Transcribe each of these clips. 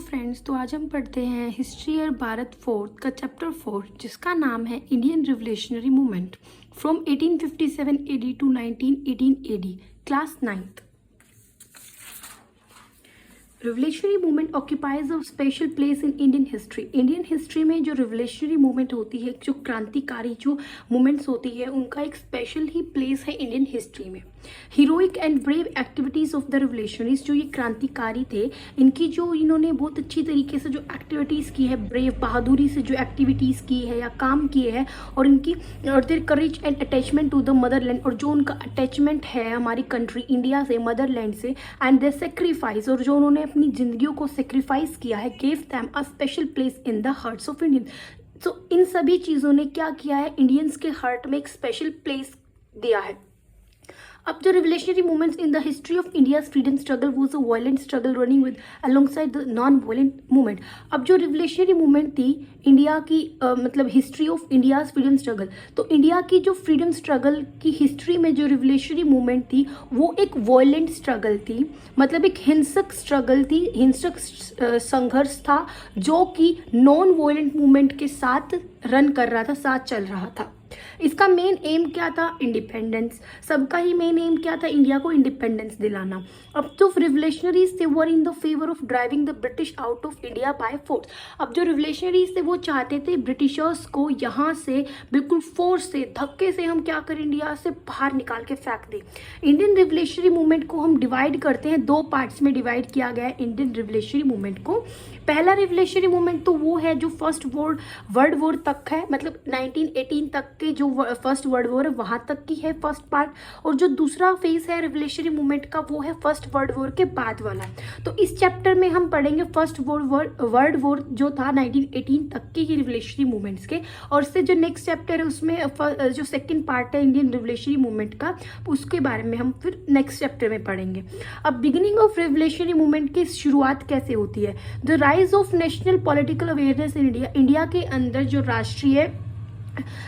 Friends, तो आज हम पढ़ते हैं हिस्ट्री और भारत फोर्थ का चैप्टर 4 जिसका नाम है Indian revolutionary movement from 1857 AD to 1918 AD, class 9th। Revolutionary movement occupies a special place in Indian history. Indian history में जो रिवोल्यूशनरी मूवमेंट होती है, जो क्रांतिकारी जो मूवमेंट्स होती है, उनका एक स्पेशल ही प्लेस है इंडियन हिस्ट्री में। Heroic and brave activities of the revolutionaries, जो ये क्रांतिकारी थे, इनकी जो इन्होंने बहुत अच्छी तरीके से जो एक्टिविटीज़ की है, ब्रेव बहादुरी से जो एक्टिविटीज़ की है या काम किए हैं, और इनकी और their courage and attachment to the motherland, और जो उनका अटैचमेंट है हमारी कंट्री इंडिया से, मदरलैंड से, एंड देयर सेक्रीफाइस, और जो उन्होंने अपनी जिंदगियों को सेक्रीफाइस किया है, gave them a special place in the hearts of Indian. तो इन सभी चीज़ों ने क्या किया है, इंडियंस के हार्ट में एक स्पेशल प्लेस दिया है। अब जो revolutionary movements in the history of India's freedom struggle was a violent struggle running with alongside the non violent movement. अब जो रिवोल्यूशनरी मूवमेंट थी इंडिया की मतलब history of India's freedom struggle, तो इंडिया की जो फ्रीडम स्ट्रगल की history में जो रिवोल्यूशनरी मूवमेंट थी वो एक वायलेंट स्ट्रगल थी, मतलब एक हिंसक स्ट्रगल थी, हिंसक संघर्ष था जो कि नॉन वायलेंट मूवमेंट के साथ रन कर रहा था, साथ चल रहा था। इसका मेन एम क्या था, इंडिपेंडेंस। सबका ही मेन एम क्या था, इंडिया को इंडिपेंडेंस दिलाना। अब जो रिवोल्यूशनरीज थे वो in the favour of driving the British out of India by force. अब जो रिवोल्यूशनरीज थे वो चाहते थे ब्रिटिशर्स को यहाँ से बिल्कुल फोर्स से, धक्के से हम क्या करें, इंडिया से बाहर निकाल के फेंक दें। इंडियन रिवोल्यूशनरी मूवमेंट को हम डिवाइड करते हैं, दो पार्ट्स में डिवाइड किया गया है इंडियन रिवोल्यूशनरी मूवमेंट को। पहला रिवोल्यूशनरी मूवमेंट तो वो है जो फर्स्ट वर्ल्ड वॉर तक है, मतलब 1918 तक के जो फर्स्ट वर्ल्ड वॉर है वहाँ तक की है फर्स्ट पार्ट, और जो दूसरा फेज है रिवोल्यूशनरी मूवमेंट का वो है फर्स्ट वर्ल्ड वॉर के बाद वाला। तो इस चैप्टर में हम पढ़ेंगे फर्स्ट वर्ल्ड वॉर जो था 1918 तक के ही रिवोल्यूशनरी मूवमेंट्स के, और उससे जो नेक्स्ट चैप्टर है उसमें जो सेकेंड पार्ट है इंडियन रिवोल्यूशनरी मूवमेंट का, उसके बारे में हम फिर नेक्स्ट चैप्टर में पढ़ेंगे। अब बिगिनिंग ऑफ रिवोल्यूशनरी मूवमेंट की शुरुआत कैसे होती है, the rise of national political awareness in India. India के अंदर जो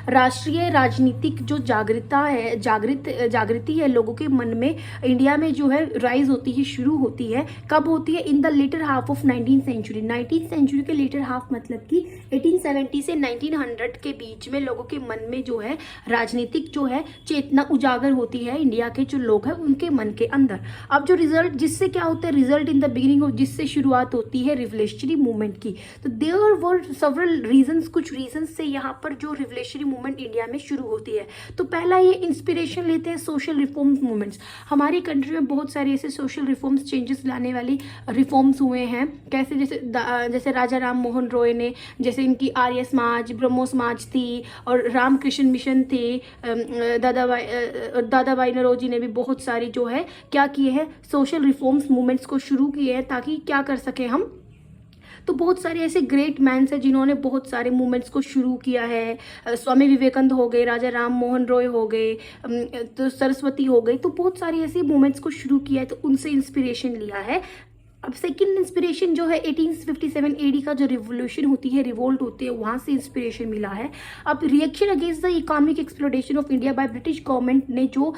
राष्ट्रीय राजनीतिक जो जागृति है लोगों के मन में, इंडिया में जो है राइज होती है, शुरू होती है। कब होती है, in the later half of 19th century. 19th century के लेटर हाफ मतलब कि 1870 से 1900 के बीच में लोगों के मन में जो है राजनीतिक जो है चेतना उजागर होती है, इंडिया के जो लोग हैं उनके मन के अंदर। अब जो रिजल्ट, जिससे क्या होता है, result in the beginning of, जिससे शुरुआत होती है रिवोल्यूशनरी मूवमेंट की। तो देयर वर सेवरल रीजंस, कुछ रीजंस से यहाँ पर जो रिवोल्यूशनरी मूवमेंट इंडिया में शुरू होती है। तो पहला ये इंस्पिरेशन लेते हैं सोशल रिफॉर्म्स मूवमेंट्स। हमारी कंट्री में बहुत सारे ऐसे सोशल रिफॉर्म्स, चेंजेस लाने वाली रिफॉर्म्स हुए हैं। कैसे, जैसे राजा राम मोहन रॉय ने, जैसे इनकी आर्य समाज, ब्रह्मो समाज थी, और रामकृष्ण मिशन थे, दादाभाई नौरोजी ने भी बहुत सारी जो है क्या किए हैं, सोशल रिफॉर्म्स मूवमेंट्स को शुरू किए हैं, ताकि क्या कर सके हम। तो बहुत सारे ऐसे ग्रेट मैन्स हैं जिन्होंने बहुत सारे मूवमेंट्स को शुरू किया है। स्वामी विवेकानंद हो गए, राजा राम मोहन रॉय हो गए, तो सरस्वती हो गई, तो बहुत सारे ऐसे मूवमेंट्स को शुरू किया है, तो उनसे इंस्पिरेशन लिया है। अब सेकंड इंस्पिरेशन जो है 1857 एडी का जो रिवोल्यूशन होती है, रिवोल्ट होती है, वहाँ से इंस्पिरेशन मिला है। अब reaction against the economic exploitation of India by British government ने जो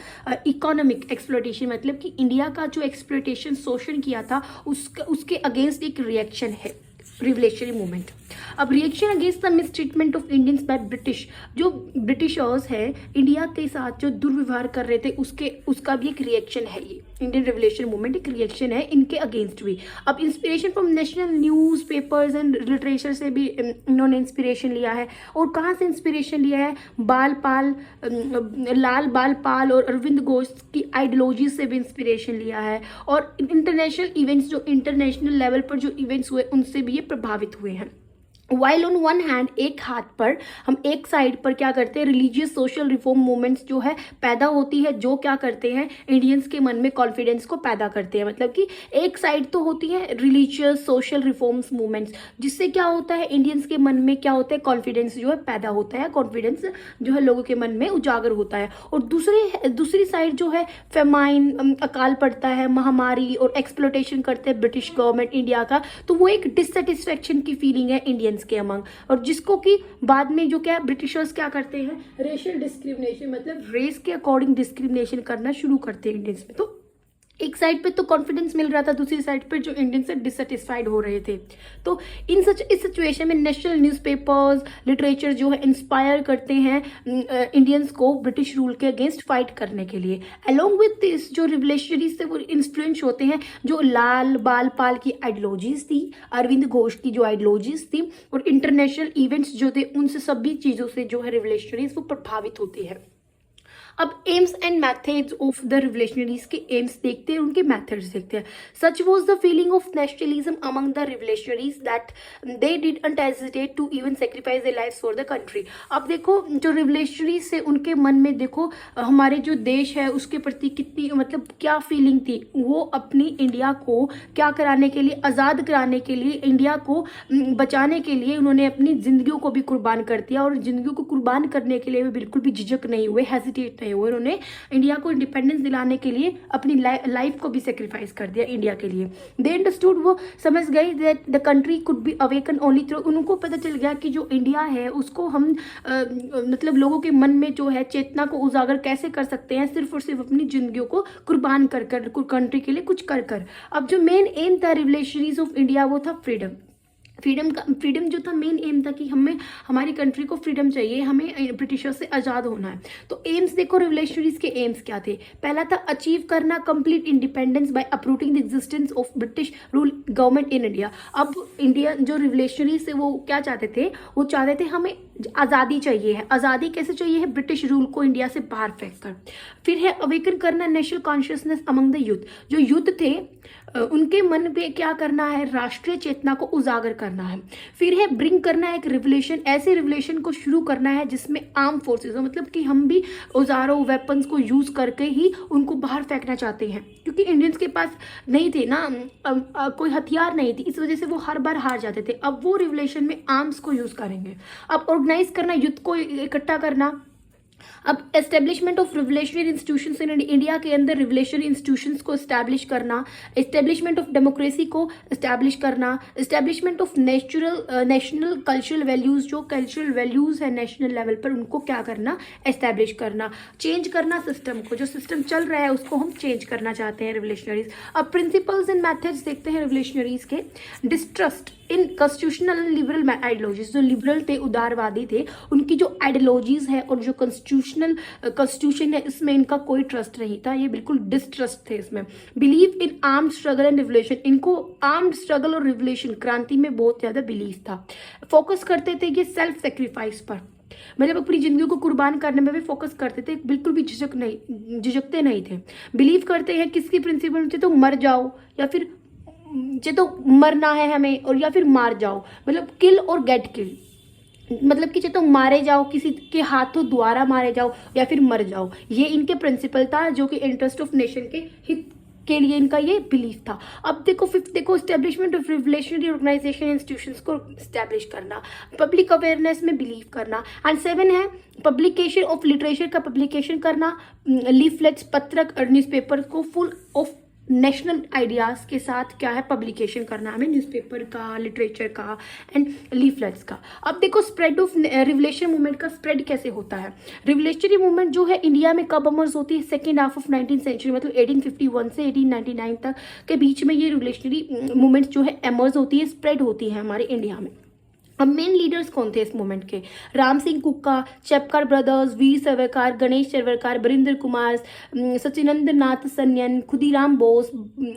इकोनॉमिक एक्सप्लोटेशन मतलब कि इंडिया का जो एक्सप्लोटेशन, शोषण किया था, उसके अगेंस्ट एक रिएक्शन है रिवोल्यूशनरी मूवमेंट। अब reaction against the mistreatment of Indians by British, जो ब्रिटिशर्स है इंडिया के साथ जो दुर्व्यवहार कर रहे थे, उसका भी एक रिएक्शन है। ये इंडियन रिवोल्यूशन मूवमेंट एक रिएक्शन है इनके अगेंस्ट भी। अब inspiration from national news papers and literature से भी इन्होंने इंस्पिरेशन लिया है। और कहाँ से इंस्पिरेशन लिया है, लाल बाल पाल और अरविंद घोष की आइडियोलॉजी से भी इंस्पिरेशन लिया है। और इंटरनेशनल इवेंट्स, जो इंटरनेशनल लेवल पर जो इवेंट्स हुए, उनसे भी ये प्रभावित हुए हैं। वाइल ऑन वन हैंड, एक हाथ पर हम एक साइड पर क्या करते हैं, रिलीजियस सोशल रिफॉर्म मूवमेंट्स जो है पैदा होती है, जो क्या करते हैं, इंडियंस के मन में कॉन्फिडेंस को पैदा करते हैं। मतलब कि एक साइड तो होती है रिलीजियस सोशल रिफॉर्म्स मूवमेंट्स, जिससे क्या होता है, इंडियंस के मन में क्या होता है, कॉन्फिडेंस जो है पैदा होता है, कॉन्फिडेंस जो है लोगों के मन में उजागर होता है। और दूसरी साइड जो है फेमाइन, अकाल पड़ता है, महामारी, और एक्सप्लोटेशन करते हैं ब्रिटिश गवर्नमेंट इंडिया का, तो वो एक डिससेटिस्फेक्शन की फीलिंग है इंडियंस के अमंग, और जिसको कि बाद में जो क्या ब्रिटिशर्स क्या करते हैं, रेशियल डिस्क्रिमिनेशन मतलब रेस के अकॉर्डिंग डिस्क्रिमिनेशन करना शुरू करते हैं इंडियंस में। तो एक साइड पे तो कॉन्फिडेंस मिल रहा था, दूसरी साइड पे जो इंडियन से डिससेटिस्फाइड हो रहे थे। तो इस सिचुएशन में नेशनल न्यूज़पेपर्स, लिटरेचर जो है इंस्पायर करते हैं इंडियंस को ब्रिटिश रूल के अगेंस्ट फाइट करने के लिए। अलोंग विथ दिस जो रिवोल्यूशनरीज से वो इन्फ्लुएंस होते हैं, जो लाल बाल पाल की आइडियोलॉजीज थी, अरविंद घोष की जो आइडियोलॉजीज थी, और इंटरनेशनल इवेंट्स जो थे, उनसे सभी चीज़ों से जो है रिवोल्यूशनरीज वो प्रभावित होती है। अब aims and methods of the revolutionaries के एम्स देखते हैं, उनके मेथड्स देखते हैं। Such was the feeling of nationalism among the revolutionaries that they didn't hesitate to even sacrifice their lives for the country. अब देखो जो रिवोल्यूशनरीज से उनके मन में देखो हमारे जो देश है उसके प्रति कितनी मतलब क्या फीलिंग थी। वो अपनी इंडिया को क्या कराने के लिए, आज़ाद कराने के लिए, इंडिया को बचाने के लिए उन्होंने अपनी जिंदगियों को भी कुर्बान कर दिया, और जिंदगियों को कुर्बान करने के लिए वे बिल्कुल भी झिझक नहीं हुए, हेजिटेट नहीं हुए। उन्होंने इंडिया को इंडिपेंडेंस दिलाने के लिए अपनी लाइफ को भी सेक्रीफाइस कर दिया इंडिया के लिए। दे अंडरस्टूड, वो समझ गए that the country could be awaken only through. उनको पता चल गया कि जो इंडिया है उसको हम मतलब लोगों के मन में जो है चेतना को उजागर कैसे कर सकते हैं, सिर्फ और सिर्फ अपनी जिंदगियों को कुर्बान कर कर, कंट्री के लिए कुछ कर कर। अब जो मेन एम था रिवोल्यूशनरीज ऑफ इंडिया वो था फ्रीडम। फ्रीडम जो था मेन एम था कि हमें हमारी कंट्री को फ्रीडम चाहिए, हमें ब्रिटिशर से आज़ाद होना है। तो एम्स देखो रिवोल्यूशनरीज के एम्स क्या थे। पहला था अचीव करना complete independence bye अप्रूटिंग the existence of British rule government in India. अब इंडिया जो रिवोल्यूशनरीज थे वो क्या चाहते थे, वो चाहते थे हमें आज़ादी चाहिए है। आज़ादी कैसे चाहिए है, ब्रिटिश रूल को इंडिया से बाहर फेंक कर। फिर है अवेकन करना national consciousness among the youth. जो यूथ थे उनके मन में क्या करना है, राष्ट्रीय चेतना को उजागर करना है। फिर है ब्रिंग करना एक रिवोल्यूशन, ऐसे रिवोल्यूशन को शुरू करना है जिसमें आर्म फोर्सेस हो, मतलब कि हम भी औजारों वेपन्स को यूज करके ही उनको बाहर फेंकना चाहते हैं, क्योंकि इंडियंस के पास नहीं थे ना कोई हथियार नहीं थी, इस वजह से वो हर बार हार जाते थे। अब वो रिवोल्यूशन में आर्म्स को यूज करेंगे। अब ऑर्गेनाइज करना, युद्ध को इकट्ठा करना। अब establishment of revolutionary institutions in India के अंदर रिवोल्यूशनरी इंस्टीट्यूशंस को एस्टैब्लिश करना, एस्टेब्लिशमेंट ऑफ डेमोक्रेसी को एस्टैब्लिश करना, establishment of national cultural values, जो कल्चरल वैल्यूज है नेशनल लेवल पर उनको क्या करना, एस्टैब्लिश करना, चेंज करना सिस्टम को, जो सिस्टम चल रहा है उसको हम चेंज करना चाहते हैं रिवोल्यूशनरीज। अब प्रिंसिपल्स एंड मेथड्स देखते हैं रिवोल्यूशनरीज के। Distrust in constitutional and liberal ideologies, जो लिबरल थे, उदारवादी थे, उनकी जो आइडियोलॉजीज है और जो कॉन्स्टिट्यूशन है इसमें इनका कोई ट्रस्ट नहीं था, ये बिल्कुल डिस्ट्रस्ट थे इसमें। Believe in armed struggle and revolution, इनको आर्म्ड स्ट्रगल और रिवोल्यूशन क्रांति में बहुत ज्यादा बिलीव था। फोकस करते थे ये सेल्फ सेक्रीफाइस पर, मतलब अपनी जिंदगी को कुर्बान करने में भी फोकस करते थे, बिल्कुल भी झिझकते नहीं थे। बिलीव करते हैं किसकी प्रिंसिपल थे, तो मर जाओ या फिर तो मरना है हमें, और या फिर मार जाओ, मतलब किल और गेट किल, मतलब कि तो मारे जाओ, किसी के हाथों द्वारा मारे जाओ या फिर मर जाओ। ये इनके प्रिंसिपल था, जो कि इंटरेस्ट ऑफ नेशन के हित के लिए इनका ये बिलीफ था। अब देखो फिफ्थ देखो, establishment of revolutionary organisation institutions को एस्टेब्लिश करना, पब्लिक अवेयरनेस में बिलीव करना। एंड 7 है पब्लिकेशन ऑफ लिटरेचर का पब्लिकेशन करना, लीफलेट्स, पत्रक और न्यूज़पेपर को फुल ऑफ नेशनल आइडियाज के साथ क्या है पब्लिकेशन करना हमें, न्यूज़पेपर का, लिटरेचर का एंड लीफलेट्स का। अब देखो स्प्रेड ऑफ रिवोल्यूशन मूवमेंट का स्प्रेड कैसे होता है। रिवोल्यूशनरी मूवमेंट जो है इंडिया में कब अमर्स होती है, second half of 19th century, मतलब 1851 से 1899 तक के बीच में ये रिवोल्यूशनरी मूवमेंट जो है अमर्स होती है, स्प्रेड होती है हमारे इंडिया में। अब मेन लीडर्स कौन थे इस मूवमेंट के, राम सिंह कुक्का, चेपकर ब्रदर्स, वीर सावरकर, गणेश चरवरकर, बरिंदर कुमार, सचिनंद्र नाथ सन्यन, खुदीराम बोस,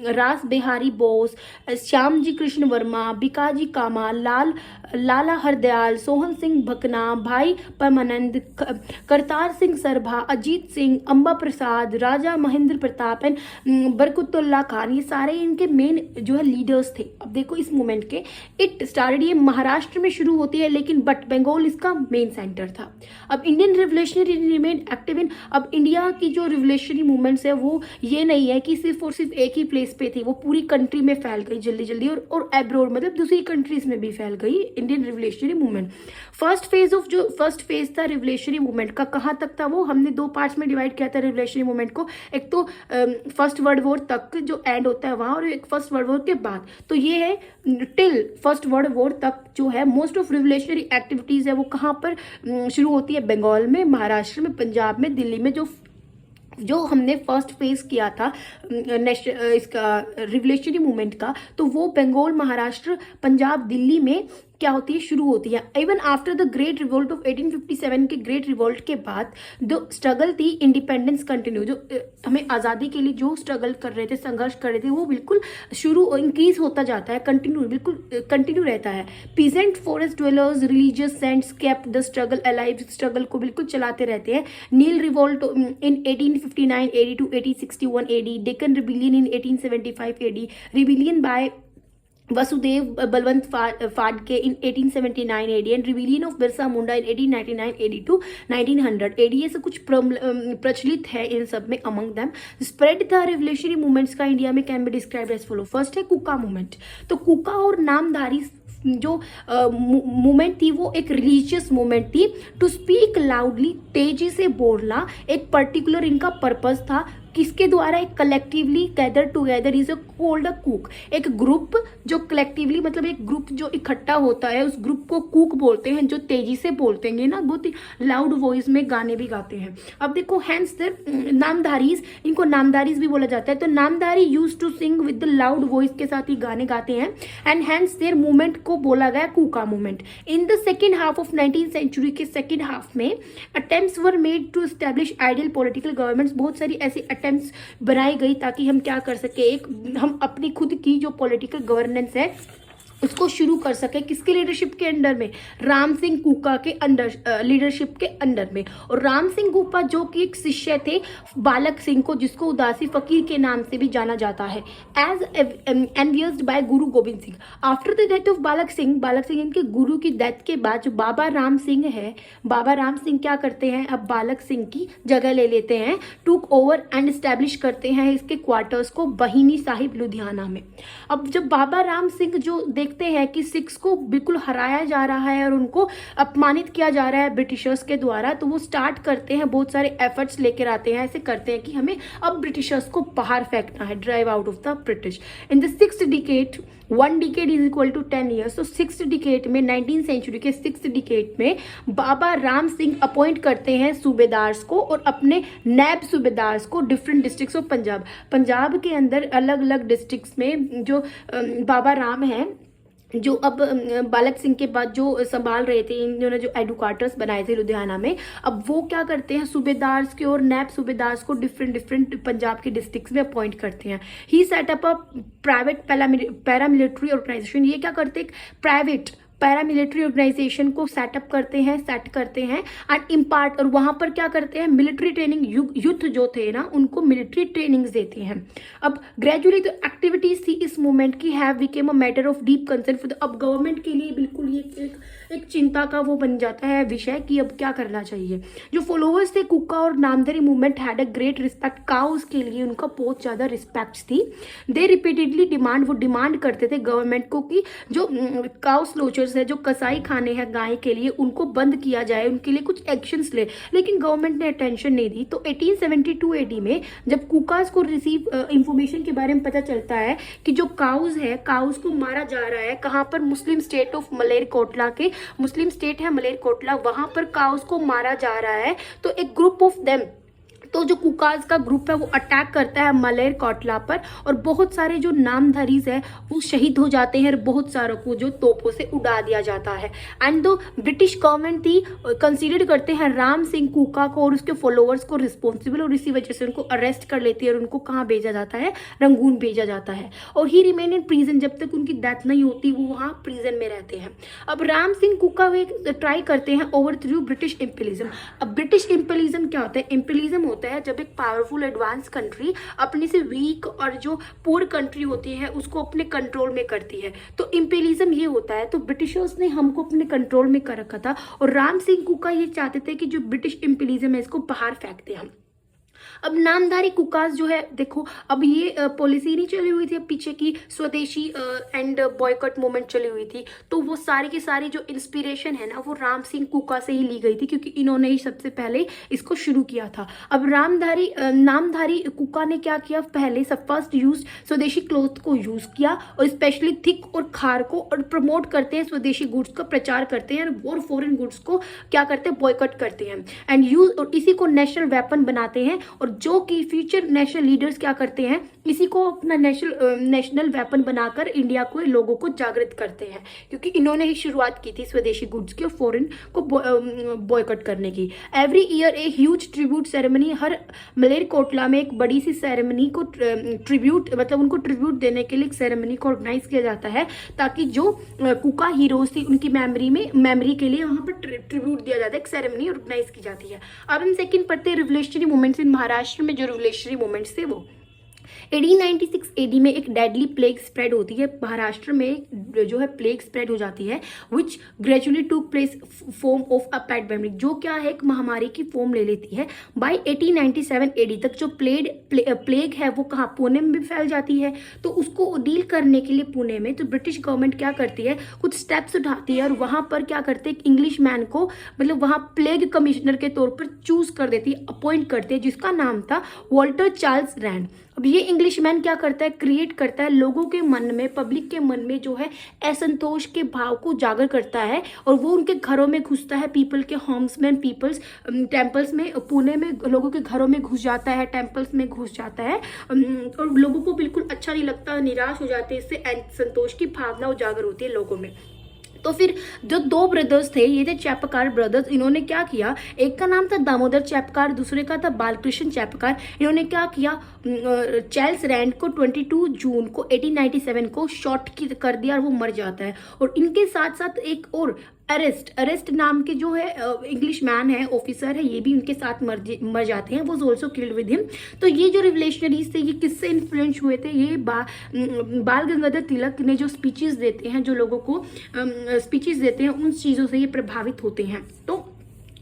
रास बिहारी बोस, श्यामजी कृष्ण वर्मा, बिकाजी कामा, लाला हरदयाल, सोहन सिंह भकना, भाई परमानंद, करतार सिंह सरभा, अजीत सिंह, अंबा प्रसाद, राजा महेंद्र प्रताप एंड बरकतुल्ला खान, ये सारे इनके मेन जो है लीडर्स थे। अब देखो इस मूवमेंट के इट स्टार्टेड, ये महाराष्ट्र में शुरू होती है लेकिन बट बंगाल इसका मेन सेंटर था। अब Indian revolutionary remain active in, अब इंडिया की जो रिवोल्यूशनरी मूवमेंट्स है वो ये नहीं है कि सिर्फ और सिर्फ एक ही प्लेस पे थी, वो पूरी कंट्री में फैल गई जल्दी जल्दी, और एब्रोड मतलब दूसरी कंट्रीज में भी फैल गई Indian revolutionary movement. First phase था रिवोल्यूशनरी मूवमेंट का, कहाँ तक था वो हमने 2 पार्ट्स में डिवाइड किया था रिवोल्यूशनरी मूवमेंट को, एक तो फर्स्ट वर्ल्ड वॉर तक जो एंड होता है वहाँ, और एक फर्स्ट वर्ल्ड वॉर के बाद। तो ये है टिल फर्स्ट वर्ल्ड वॉर तक जो है मोस्ट ऑफ रिवोल्यूशनरी एक्टिविटीज है वो कहाँ पर शुरू होती है, बंगाल में, महाराष्ट्र में, पंजाब में, दिल्ली में, जो जो हमने फर्स्ट फेज किया था इसका रिवोल्यूशनरी मूवमेंट का, तो वो बंगाल, महाराष्ट्र, पंजाब, दिल्ली में क्या होती है, शुरू होती है। Even after the great revolt of 1857 के ग्रेट रिवोल्ट के बाद जो स्ट्रगल थी इंडिपेंडेंस कंटिन्यू, जो हमें आज़ादी के लिए जो स्ट्रगल कर रहे थे, संघर्ष कर रहे थे, वो बिल्कुल शुरू इंक्रीज होता जाता है, कंटिन्यू, बिल्कुल कंटिन्यू रहता है। Peasant, forest dwellers, religious saints kept the struggle alive, struggle को बिल्कुल चलाते रहते हैं। Neel revolt in 1859 AD to 1861 AD, Deccan rebellion in 1875 AD, rebellion by Vasudev Balwant Phadke in 1879 AD and rebellion of Birsa Munda in 1899 AD to 1900 AD। ये सब कुछ प्रचलित है इन सब में। Among them spread the revolutionary movements का इंडिया में can be described as follow. First है कुका मूवमेंट। तो कुका और नामधारी जो मूवमेंट थी वो एक रिलीजियस मूवमेंट थी। टू स्पीक लाउडली, तेजी से बोलना एक पर्टिकुलर इनका पर्पस था। किसके द्वारा? एक collectively gather together is called a cook. एक ग्रुप जो कलेक्टिवली, मतलब एक ग्रुप जो इकट्ठा होता है, उस ग्रुप को कुक बोलते हैं, जो तेजी से बोलते हैं ना, बहुत ही लाउड वॉइस में गाने भी गाते हैं। अब देखो, हैंस देयर नामधारीज, इनको नामधारीज भी बोला जाता है। तो Namdhari use to sing with the loud voice के साथ ही गाने गाते हैं एंड हैंस देयर मूवमेंट को बोला गया Kuka movement. In the second half of 19th century के सेकेंड हाफ में attempts were made to establish ideal political governments. बहुत सारी ऐसी अटेम्प्ट्स बनाई गई ताकि हम क्या कर सके, एक हम अपनी खुद की जो पॉलिटिकल गवर्नेंस है उसको शुरू कर सके। किसके लीडरशिप के अंडर में? राम सिंह कुका के अंडर, लीडरशिप के अंडर में। और राम सिंह कुका जो कि एक शिष्य थे बालक सिंह को, जिसको उदासी फकीर के नाम से भी जाना जाता है, as एनवियर्ड bye Guru Govind Singh. After the death of बालक सिंह इनके गुरु की डेथ के बाद जो बाबा राम सिंह है, बाबा राम सिंह क्या करते हैं, अब बालक सिंह की जगह ले लेते हैं, टूक ओवर एंड एस्टैब्लिश करते हैं इसके क्वार्टर्स को बहिनी साहिब लुधियाना में। अब जब बाबा राम सिंह जो देखते हैं कि सिख्स को बिल्कुल हराया जा रहा है और उनको अपमानित किया जा रहा है ब्रिटिशर्स के द्वारा, तो वो स्टार्ट करते हैं, बहुत सारे एफर्ट्स लेकर आते हैं, ऐसे करते हैं कि हमें अब ब्रिटिशर्स को बाहर फेंकना है, drive out of the British. In the 6th decade, 1 decade is equal to 10 years. तो 6th डिकेड में, 19th सेंचुरी के 6th डिकेड में बाबा राम सिंह अपॉइंट करते हैं सूबेदार्स को और अपने नैब सूबेदार्स को डिफरेंट डिस्ट्रिक्ट्स ऑफ पंजाब के अंदर अलग अलग डिस्ट्रिक्ट्स में जो बाबा राम हैं, जो अब बालक सिंह के बाद जो संभाल रहे थे, इन्होंने जो एडुकेटर्स बनाए थे लुधियाना में, अब वो क्या करते हैं, सूबेदार्स के और नैब सूबेदार्स को डिफरेंट पंजाब के डिस्ट्रिक्ट्स में अपॉइंट करते हैं। He set up a private paramilitary organisation. ये क्या करते हैं, प्राइवेट पैरामिलिट्री ऑर्गेनाइजेशन को सेट करते हैं एंड इम्पार्ट, और वहां पर क्या करते हैं, मिलिट्री ट्रेनिंग, युद्ध जो थे ना उनको मिलिट्री ट्रेनिंग्स देते हैं। अब ग्रेजुअली जो एक्टिविटीज थी इस मूवमेंट की have became a matter of deep concern for the, अब गवर्नमेंट के लिए बिल्कुल ये एक चिंता का वो बन जाता है विषय कि अब क्या करना चाहिए। जो फॉलोअर्स थे कुका और Namdhari movement had a great respect, cows के लिए उनका बहुत ज्यादा रिस्पेक्ट थी। दे रिपीटेडली डिमांड, वो डिमांड करते थे गवर्नमेंट को कि जो काउ स्लोचर्स है, जो कसाई खाने हैं गाय के लिए, उनको बंद किया जाए, उनके लिए कुछ एक्शंस ले, लेकिन गवर्नमेंट ने अटेंशन नहीं दी। तो 1872 AD में जब कुकास को रिसीव इंफॉर्मेशन के बारे में पता चलता है कि जो काउस है, काउस को मारा जा रहा है, कहाँ पर, मुस्लिम स्टेट ऑफ मलेरकोटला के, मुस्लिम स्टेट है मलेरकोटला, वहां पर काउस को मारा जा रहा है। तो एक ग्रुप ऑफ देम, तो जो कुकाज का ग्रुप है वो अटैक करता है मलेरकोटला पर और बहुत सारे जो नामधारीज है वो शहीद हो जाते हैं और बहुत सारों को जो तोपों से उड़ा दिया जाता है। एंड दो ब्रिटिश गवर्नमेंट थी कंसीडर करते हैं राम सिंह कुका को और उसके फॉलोअर्स को रिस्पॉन्सिबल, और इसी वजह से उनको अरेस्ट कर लेती है और उनको कहाँ भेजा जाता है, रंगून भेजा जाता है। और ही रिमेन इन प्रिजन, जब तक उनकी डेथ नहीं होती वो वहाँ प्रिजन में रहते हैं। अब राम सिंह कुका वे ट्राई करते हैं ओवर थ्रू ब्रिटिश इम्पीरियलिज्म। अब ब्रिटिश इम्पीरियलिज्म क्या होता है, इम्पीरियलिज्म होता है जब एक पावरफुल एडवांस कंट्री अपने से वीक और जो पुअर कंट्री होती है उसको अपने कंट्रोल में करती है, तो इम्पीरियलिज्म ये होता है। तो ब्रिटिशर्स ने हमको अपने कंट्रोल में कर रखा था और राम सिंह कुका ये चाहते थे कि जो ब्रिटिश इम्पीरियलिज्म है इसको बाहर फेंक दे हम। अब नामधारी कुकास जो है, देखो अब ये पॉलिसी नहीं चली हुई थी, अब पीछे की स्वदेशी एंड बॉयकॉट मूवमेंट चली हुई थी, तो वो सारी की सारी जो इंस्पिरेशन है ना वो राम सिंह कुका से ही ली गई थी, क्योंकि इन्होंने ही सबसे पहले इसको शुरू किया था। अब नामधारी कुका ने क्या किया, पहले फर्स्ट यूज स्वदेशी क्लोथ को यूज किया और स्पेशली थिक और खार को, और प्रमोट करते हैं स्वदेशी गुड्स का प्रचार करते हैं और फॉरेन गुड्स को क्या करते हैं, बॉयकॉट करते हैं एंड यूज, और इसी को नेशनल वेपन बनाते हैं और और जो कि फ्यूचर नेशनल लीडर्स क्या करते हैं, इसी को अपना नेशनल वेपन बनाकर इंडिया को, लोगों को जागृत करते हैं, क्योंकि इन्होंने ही शुरुआत की थी स्वदेशी गुड्स की और फॉरेन को बॉयकॉट करने की। Every year a huge tribute ceremony, हर मलेरकोटला में एक बड़ी सी सेरेमनी को ट्रिब्यूट, मतलब उनको ट्रिब्यूट देने के लिए एक सेरेमनी को ऑर्गेनाइज किया जाता है, ताकि जो कुका हीरोज थी उनकी मेमोरी के लिए वहां पर ट्रिब्यूट दिया जाता है, एक सेरेमनी ऑर्गेनाइज की जाती है। अब हम सेकंड पढ़ते हैं रिवोल्यूशनरी मूवमेंट्स इन महाराष्ट्र में। जो रिवोल्यूशनरी मूवमेंट्स थे वो 1896 एडी में एक डेडली प्लेग स्प्रेड होती है, महाराष्ट्र में जो है प्लेग स्प्रेड हो जाती है, which gradually took place form of a pandemic, जो क्या है एक महामारी की फॉर्म ले लेती है। बाय 1897 एडी तक जो प्लेग है वो कहाँ, पुणे में भी फैल जाती है। तो उसको डील करने के लिए पुणे में तो ब्रिटिश गवर्नमेंट क्या करती है, कुछ स्टेप्स उठाती है, और वहां पर क्या करते हैं, एक इंग्लिश मैन को मतलब वहां प्लेग कमिश्नर के तौर पर चूज कर देती है, अपॉइंट करती है, जिसका नाम था वॉल्टर चार्ल्स रैंड। अब ये इंग्लिश मैन क्या करता है, क्रिएट करता है लोगों के मन में, पब्लिक के मन में जो है असंतोष के भाव को जागर करता है, और वो उनके घरों में घुसता है, पीपल के होम्स में, पीपल्स टेम्पल्स में, पुणे में लोगों के घरों में घुस जाता है, टेम्पल्स में घुस जाता है, और लोगों को बिल्कुल अच्छा नहीं लगता, निराश हो जाते हैं, इससे संतोष की भावना उजागर होती है लोगों में। तो फिर जो दो ब्रदर्स थे, ये थे चैपकार ब्रदर्स, इन्होंने क्या किया, एक का नाम था दामोदर चैपकार, दूसरे का था बालकृष्ण चैपकार। इन्होंने क्या किया, चार्ल्स रैंड को 22 जून को 1897 को शॉट कर दिया और वो मर जाता है। और इनके साथ साथ एक और अरेस्ट नाम के जो है इंग्लिश मैन है, ऑफिसर है, ये भी उनके साथ मर जाते हैं, वो ऑल्सो किल्ड विद हिम। तो ये जो रिवोल्यूशनरीज थे ये किससे इन्फ्लुएंस हुए थे, ये बाल गंगाधर तिलक ने जो स्पीचेस देते हैं, जो लोगों को स्पीचेस देते हैं, उन चीज़ों से ये प्रभावित होते हैं। तो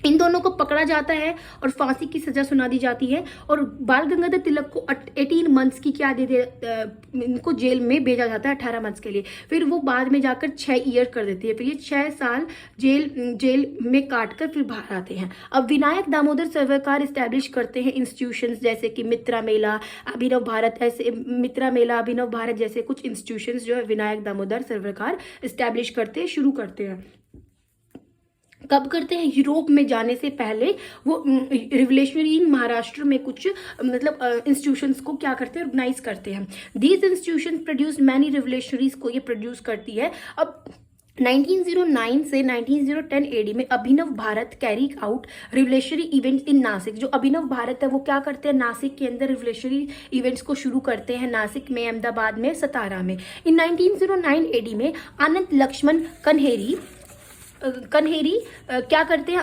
इन दोनों को पकड़ा जाता है और फांसी की सजा सुना दी जाती है, और बाल गंगाधर तिलक को 18 मंथ्स की क्या इनको जेल में भेजा जाता है 18 मंथ्स के लिए। फिर वो बाद में जाकर 6 ईयर कर देती है, फिर ये 6 साल जेल में काट कर फिर बाहर आते हैं। अब विनायक दामोदर सावरकर इस्टेब्लिश करते हैं इंस्टीट्यूशंस, जैसे कि मित्रा मेला, अभिनव भारत, ऐसे मित्रा मेला, अभिनव भारत जैसे कुछ इंस्टीट्यूशंस जो है विनायक दामोदर सावरकर इस्टेब्लिश करते हैं, शुरू करते हैं। कब करते हैं, यूरोप में जाने से पहले वो रिवोल्यूशनरी महाराष्ट्र में कुछ मतलब इंस्टीट्यूशंस को क्या करते हैं, ऑर्गेनाइज करते हैं। These institution produce many revolutionaries को ये प्रोड्यूस करती है। अब 1909 से 1910 एडी में Abhinav Bharat carry out revolutionary events in Nasik. जो अभिनव भारत है वो क्या करते हैं, नासिक के अंदर रिवोल्यूशनरी इवेंट्स को शुरू करते हैं, नासिक में, अहमदाबाद में, सतारा में। इन 1909 एडी में आनंद लक्ष्मण कन्हेरी क्या करते हैं,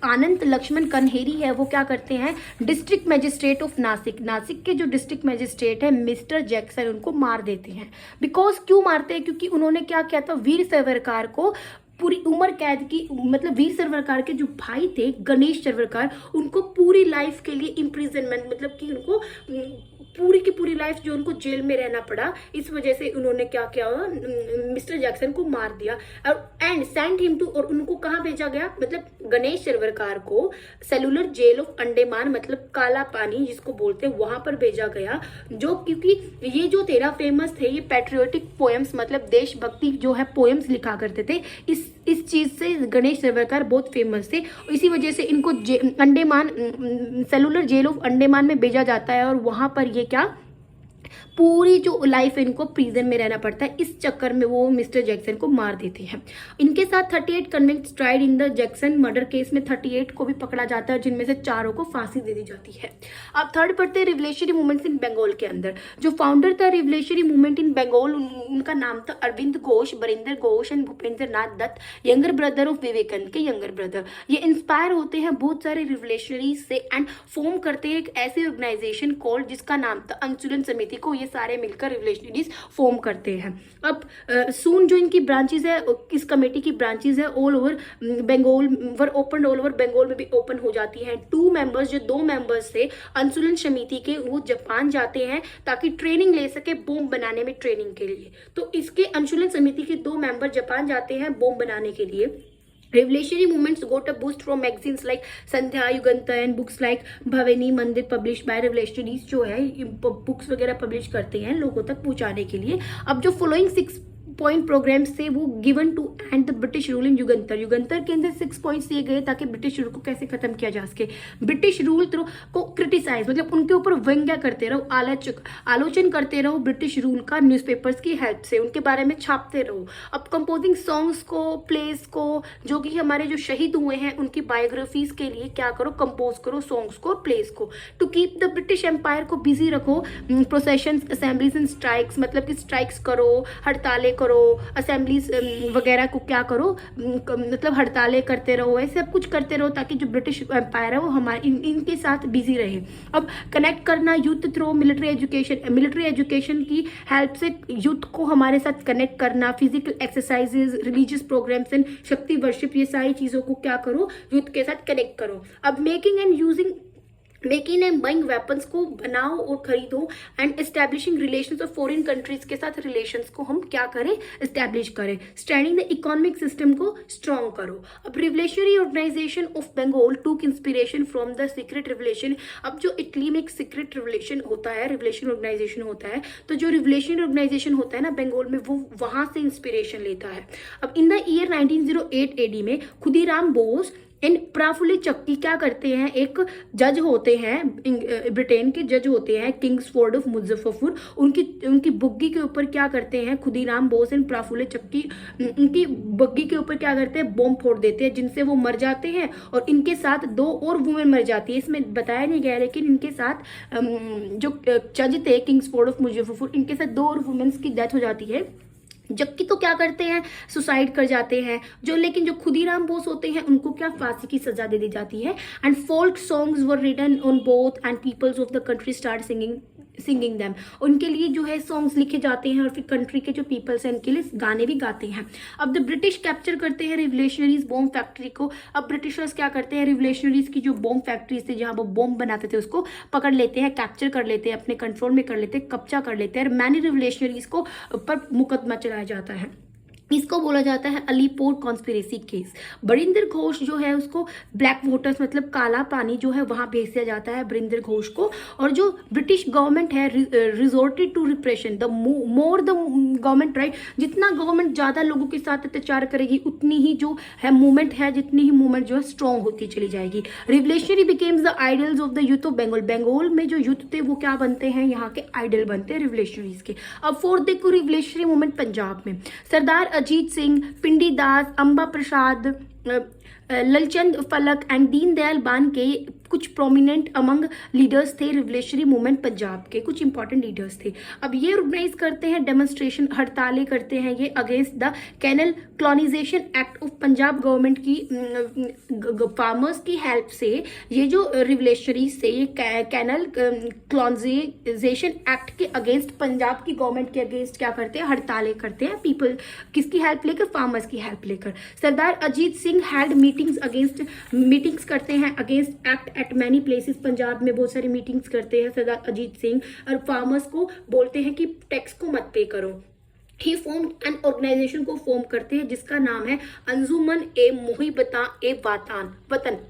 आनंद लक्ष्मण कन्हेरी है वो क्या करते हैं, डिस्ट्रिक्ट मजिस्ट्रेट ऑफ नासिक के जो डिस्ट्रिक्ट मजिस्ट्रेट है मिस्टर जैक्सन, उनको मार देते हैं। बिकॉज क्यों मारते हैं, क्योंकि उन्होंने क्या किया था, वीर सावरकर को पूरी उम्र कैद की, मतलब वीर सावरकर के जो भाई थे गणेश सावरकर, उनको पूरी लाइफ के लिए इम्प्रिजनमेंट, मतलब कि उनको पूरी की पूरी लाइफ जो उनको जेल में रहना पड़ा, इस वजह से उन्होंने क्या किया, मिस्टर जैक्सन को मार दिया एंड सेंड हिम टू, और उनको कहाँ भेजा गया, मतलब गणेश सावरकर को सेलुलर जेल ऑफ अंडमान, मतलब काला पानी जिसको बोलते हैं, वहां पर भेजा गया। जो क्योंकि ये जो 13 फेमस थे, ये पेट्रियोटिक पोएम्स, मतलब देशभक्ति जो है पोएम्स लिखा करते थे, इस चीज से गणेश सावरकर बहुत फेमस थे। इसी वजह से इनको Andaman cellular jail of Andaman में भेजा जाता है, और वहां पर ये क्या पूरी जो लाइफ इनको प्रिजन में रहना पड़ता है। इस चक्कर में वो मिस्टर जैक्सन को मार देते हैं। इनके साथ 38 convicts tried in the Jackson murder case में 38 को भी पकड़ा जाता है, जिनमें से 4 को फांसी दे दी जाती है। अब थर्ड पढ़ते हैं रिवोल्यूशनरी मूवमेंट्स इन बंगाल के अंदर। जो फाउंडर था रिवोल्यूशनरी मूवमेंट इन बंगाल, उनका नाम था Arvind Ghosh, Barindra Ghosh and Bhupendra Nath Dutt, younger brother of Vivekananda के यंगर ब्रदर। ये इंस्पायर होते हैं बहुत सारे रिवोल्यूशनरीज से एंड फॉर्म करते हैं एक ऐसी ऑर्गेनाइजेशन कॉल्ड, जिसका नाम था अंशुलन समिति को। ये सारे मिलकर रिवोल्यूशनरीज फॉर्म करते हैं। अब सून जो इनकी ब्रांचेस है, इस कमेटी की ब्रांचेस है all over Bengal, were open all over Bengal में भी ओपन हो जाती हैं। 2 मेंबर्स, जो 2 मेंबर्स थे अंशुलन समिति के, वो जापान जाते हैं ताकि ट्रेनिंग ले सके बॉम्ब बनाने में, ट्रेनिंग के लिए। तो इसके अंशुलन समिति के 2 मेंबर जापान जाते हैं बॉम्ब बनाने के लिए। Revolutionary movements got a boost from magazines like Sandhya युगंत and books like Bhavani मंदिर published by revolutionaries, जो है बुक्स वगैरह पब्लिश करते हैं लोगों तक पहुंचाने के लिए। अब जो फॉलोइंग 6 पॉइंट प्रोग्राम्स थे वो given to and the British rule in Jugantar. Jugantar के अंदर 6 पॉइंट्स दिए गए ताकि ब्रिटिश रूल को कैसे खत्म किया जा सके। ब्रिटिश रूल को क्रिटिसाइज मतलब उनके ऊपर व्यंग्य करते रहो, आलोचन करते रहो ब्रिटिश रूल का न्यूज़पेपर्स की हेल्प से, उनके बारे में छापते रहो। अब कंपोजिंग सॉन्ग्स को, प्लेस को, जो कि हमारे जो शहीद हुए हैं उनकी बायोग्राफीज के लिए क्या करो, कंपोज करो सॉन्ग्स को, प्लेस को। To keep the British empire को बिजी रखो, प्रोसेशंस, असेंबलीज एंड स्ट्राइक्स, मतलब कि स्ट्राइक्स करो, हड़तालें करो, असेंबलीज वगैरह को क्या करो, मतलब हड़तालें करते रहो, ऐसे सब कुछ करते रहो ताकि जो ब्रिटिश एम्पायर है वो हमारे इनके साथ बिजी रहे। अब कनेक्ट करना youth through military education, military education की हेल्प से यूथ को हमारे साथ कनेक्ट करना, physical exercises, religious programmes and Shakti worship, ये सारी चीज़ों को क्या करो, यूथ के साथ कनेक्ट करो। अब मेकिंग एंड बाइंग वेपन्स को बनाओ और खरीदो, and establishing relations of foreign countries के साथ रिलेशंस को हम क्या करें, एस्टैब्लिश करें। स्टैंडिंग द इकोनॉमिक सिस्टम को स्ट्रॉन्ग करो। अब रिवोल्यूशनरी ऑर्गेनाइजेशन ऑफ बंगाल टूक inspiration from the secret revolution. अब जो इटली में एक सीक्रेट रिवोल्यूशन होता है, रिवोल्यूशन ऑर्गेनाइजेशन होता है, तो जो रिवोल्यूशनरी ऑर्गेनाइजेशन होता है ना बंगाल में, वो वहां से इंस्पिरेशन लेता है। अब इन द ईयर 1908 AD में खुदीराम बोस इन प्रफुल्ल चक्की क्या करते हैं, एक जज होते हैं, ब्रिटेन के जज होते हैं, किंग्सफोर्ड ऑफ मुजफ्फरपुर, उनकी बुग्गी के ऊपर क्या करते हैं, खुदीराम बोस एंड प्रफुल्ल चक्की उनकी बुग्गी के ऊपर क्या करते हैं, बॉम्ब फोड़ देते हैं, जिनसे वो मर जाते हैं और इनके साथ 2 और वुमेन मर जाती है। इसमें बताया नहीं गया लेकिन इनके साथ जो जज थे किंग्सफोर्ड ऑफ मुजफ्फरपुर, इनके साथ 2 और वुमेन्स की डेथ हो जाती है। जबकि तो क्या करते हैं, सुसाइड कर जाते हैं लेकिन जो खुदीराम बोस होते हैं उनको क्या, फांसी की सजा दे दी जाती है। And folk songs were written on both and peoples of the country start singing them. उनके लिए जो है सॉन्ग्स लिखे जाते हैं और फिर कंट्री के जो पीपल्स हैं उनके लिए गाने भी गाते हैं। अब द ब्रिटिश कैप्चर करते हैं रिवोल्यूशनरीज बॉम्ब फैक्ट्री को। अब ब्रिटिशर्स क्या करते हैं, रिवोल्यूशनरीज की जो बॉम्ब फैक्ट्रीज थी जहां वो बॉम्ब बनाते थे उसको पकड़ लेते हैं, कैप्चर कर लेते हैं, अपने कंट्रोल में कर लेते हैं, कब्जा कर लेते हैं। मैनी रिवोल्यूशनरीज को पर मुकदमा चलाया जाता है। इसको बोला जाता है अलीपोर कॉन्स्पिरेसी केस। बरिंदर घोष जो है उसको ब्लैक वाटर्स मतलब काला पानी जो है वहां भेज दिया जाता है बरिंदर घोष को। और जो ब्रिटिश गवर्नमेंट है resorted to repression, the more the government, right, जितना गवर्नमेंट ज्यादा लोगों के साथ अत्याचार करेगी उतनी ही जो है मूवमेंट है, जितनी ही मूवमेंट जो है स्ट्रॉन्ग होती चली जाएगी। Revolutionary becomes the idols of the youth of Bengal. Bengal में जो यूथ थे वो क्या बनते हैं, यहाँ के आइडल बनते हैं रिवोल्यूशनरीज के। अब फोर्थ देखो रिवोल्यूशनरी मूवमेंट पंजाब में, सरदार अजीत सिंह, पिंडी दास, अंबा प्रसाद, ललचंद फलक एंड दीनदयाल बान के कुछ प्रोमिनेंट अमंग लीडर्स थे रिवोल्यूशनरी मूवमेंट पंजाब के, कुछ इंपॉर्टेंट लीडर्स थे। अब ये ऑर्गेनाइज करते हैं डेमोन्स्ट्रेशन, हड़तालें करते हैं ये against the canal colonisation act of Punjab government की फार्मर्स की हेल्प से। ये जो रिवोल्यूशनरीज थे ये कैनल कॉलोनाइजेशन एक्ट के अगेंस्ट, पंजाब की गवर्नमेंट के अगेंस्ट क्या करते हैं, हड़तालें करते हैं। पीपल किसकी हेल्प लेकर, फार्मर्स की हेल्प लेकर। सरदार अजीत सिंह हेल्ड मीटिंग्स करते हैं against act at many places. Punjab में बहुत सारी मीटिंग्स करते हैं सरदार अजीत सिंह और फार्मर्स को बोलते हैं कि टैक्स को मत पे करो। ही फॉर्म एन ऑर्गेनाइजेशन को फॉर्म करते हैं जिसका नाम है अंजुमन ए मोहिबता ए वतन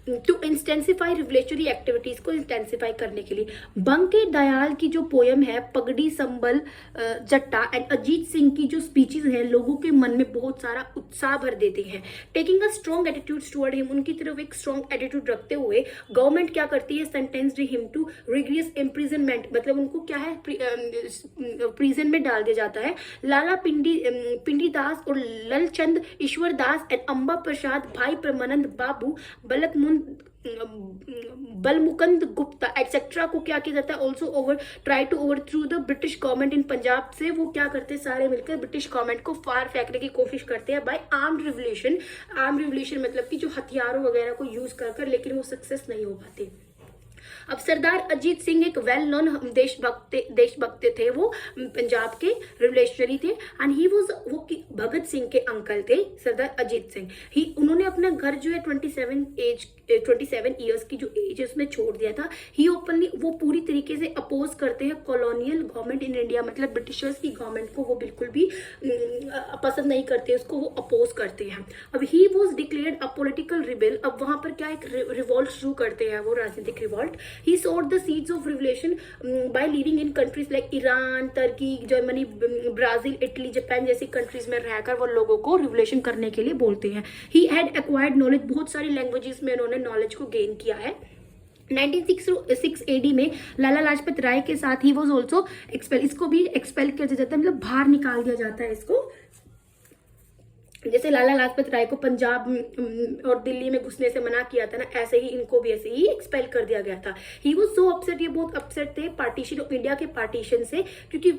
टू इंटेंसिफाई रिवोल्यूशनरी एक्टिविटीज को इंटेंसिफाई करने के लिए। बंके दयाल की जो पोयम है पगड़ी संबल जट्टा एंड अजीत सिंह की जो स्पीचेस हैं लोगों के मन में बहुत सारा उत्साह भर देते हैं। Taking a strong attitude toward him, उनकी तरफ एक स्ट्रॉन्ग एटीट्यूड रखते हुए गवर्नमेंट क्या करती है, सेंटेंस्ड हिम टू रिग्रियस इम्प्रिजनमेंट, मतलब उनको क्या है प्रिजन में डाल दिया जाता है। लाला पिंडी दास और ललचंद ईश्वर दास एंड अंबा प्रसाद, भाई परमानंद बाबू, बलमुकंद गुप्ता एक्सेट्रा को क्या किया जाता है, also try to over through the British government in Punjab से। वो क्या करते हैं, सारे मिलकर ब्रिटिश गवर्नमेंट को फार फेंकने की कोशिश करते हैं बाय आर्म्ड रिवोल्यूशन मतलब कि जो हथियारों वगैरह को यूज कर लेकिन वो सक्सेस नहीं हो पाते। अब सरदार अजीत सिंह एक वेल नोन देशभक्त थे, वो पंजाब के रिवोल्यूशनरी थे एंड ही वाज वो भगत सिंह के अंकल थे सरदार अजीत सिंह। उन्होंने अपना घर जो है 27 ईयर्स की जो एज है उसमें छोड़ दिया था। ही ओपनली वो पूरी तरीके से अपोज करते हैं कॉलोनियल गवर्नमेंट इन इंडिया, मतलब ब्रिटिशर्स की गवर्नमेंट को वो बिल्कुल भी पसंद नहीं करते, उसको वो अपोज करते हैं। अब he was declared a political rebel. अब वहां पर क्या एक रिवॉल्ट शुरू करते हैं, वो राजनीतिक revolt. He sowed the seeds of revolution by living in countries like Iran, Turkey, Germany, Brazil, Italy, Japan जैसी कंट्रीज में रहकर वो लोगों को रिवोल्यूशन करने के लिए बोलते हैं। ही हैड एक्वायर्ड नॉलेज, बहुत सारी लैंग्वेजेस में उन्होंने नॉलेज को गेन किया है। 1906 AD में लाला लाजपत राय के साथ ही वॉज ऑल्सो एक्सपेल, इसको भी एक्सपेल किया जाता है, मतलब बाहर निकाल दिया जाता है इसको। जैसे लाला लाजपत राय को पंजाब और दिल्ली में घुसने से मना किया था ना, ऐसे ही इनको भी ऐसे ही एक्सपेल कर दिया गया था। ही वाज सो अपसेट, ये बहुत अपसेट थे पार्टीशन ऑफ इंडिया के पार्टीशन से, क्योंकि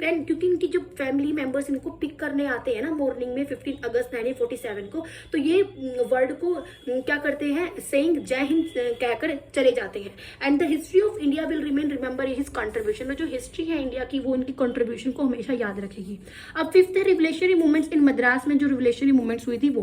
इनकी जो फैमिली मेंबर्स इनको पिक करने आते हैं ना मॉर्निंग में 15 अगस्त 1947 को, तो ये वर्ड को क्या करते हैं, सेइंग जय हिंद कहकर चले जाते हैं। And the history of India will remain remember his contribution, में जो हिस्ट्री है इंडिया की वो इनकी कंट्रीब्यूशन को हमेशा याद रखेगी। अब फिफ्थ है रिवोल्यूशनरी मूवमेंट्स इन मद्रास में, जो रिवोल्यूशनरी मूवमेंट्स हुई थी वो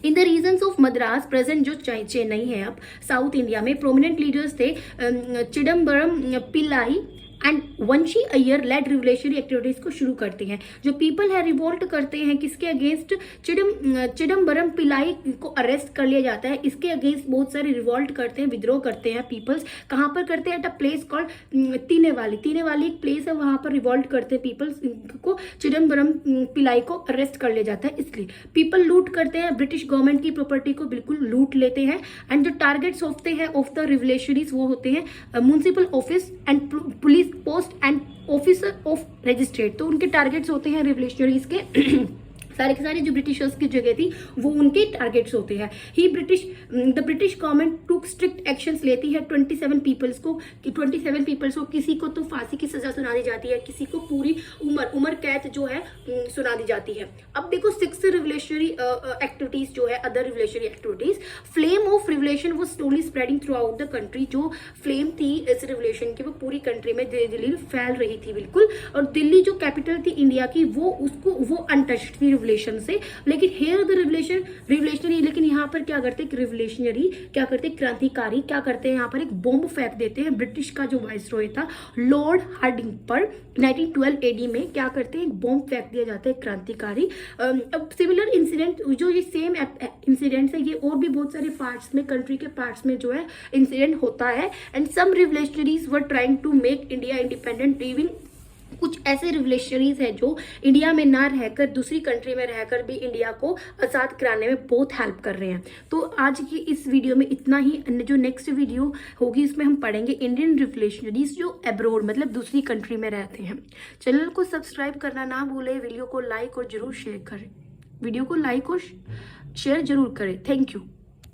in the regions of Madras, present जो चेन्नई है अब साउथ इंडिया में, प्रोमिनेंट लीडर्स थे Chidambaram Pillai and Vanchi Iyer led revolutionary activities को शुरू करते हैं। जो पीपल है रिवोल्ट करते हैं किसके अगेंस्ट, चिदम्बरम पिल्लाई को अरेस्ट कर लिया जाता है, इसके अगेंस्ट बहुत सारे रिवोल्ट करते हैं, विद्रोह करते हैं पीपल्स। कहाँ पर करते हैं, एट अ प्लेस कॉल्ड तीने वाली एक प्लेस है, वहां पर रिवोल्ट करते हैं पीपल्स को, चिदम्बरम पिल्लाई को अरेस्ट कर लिया जाता है। इसलिए पीपल लूट करते हैं, ब्रिटिश गवर्नमेंट की प्रॉपर्टी को बिल्कुल लूट लेते हैं। एंड जो टारगेट्स होते हैं ऑफ द रिवोल्यूशनरीज वो होते हैं municipal office and police post and officer of registrar, तो उनके टारगेट्स होते हैं रिवोल्यूशनरीज के सारे के सारे जो ब्रिटिशर्स की जगह थी वो उनके टारगेट्स होते हैं। The British government took strict actions लेती है 27 पीपल्स को, किसी को तो फांसी की सजा सुना दी जाती है, किसी को पूरी उम्र कैद जो है सुना दी जाती है। अब देखो सिक्स्थ रिवोल्यूशनरी एक्टिविटीज जो है, other revolutionary activities, flame of revolution वो slowly spreading throughout the country, जो फ्लेम थी इस रिवोल्यूशन की वो पूरी कंट्री में धीरे धीरे फैल रही थी बिल्कुल। और दिल्ली जो कैपिटल थी इंडिया की वो अनटच्ड थी रिवोल्यूशन से, लेकिन हेयर द रिवोल्यूशनरी, लेकिन यहाँ पर क्या करते हैं रिवोल्यूशनरी, क्या करते हैं क्रांतिकारी, क्या करते हैं यहाँ पर एक बॉम्ब फेंक देते हैं ब्रिटिश का जो वाइसरॉय था लॉर्ड हार्डिंग पर। 1912 AD में क्या करते हैं, एक बॉम्ब फेंक दिया जाता है क्रांतिकारी। अब सिमिलर इंसिडेंट जो ये सेम इंसिडेंट है, ये और भी बहुत सारे पार्ट्स में, कंट्री के पार्ट्स में जो है इंसिडेंट होता है। And some revolutionaries were trying to make India independent, even कुछ ऐसे रिवोल्यूशनरीज हैं जो इंडिया में ना रहकर दूसरी कंट्री में रहकर भी इंडिया को आज़ाद कराने में बहुत हेल्प कर रहे हैं। तो आज की इस वीडियो में इतना ही। जो नेक्स्ट वीडियो होगी इसमें हम पढ़ेंगे इंडियन रिवोल्यूशनरीज जो अब्रॉड मतलब दूसरी कंट्री में रहते हैं। चैनल को सब्सक्राइब करना ना भूलें, वीडियो को लाइक और जरूर शेयर करें, वीडियो को लाइक और शेयर जरूर करें। Thank you.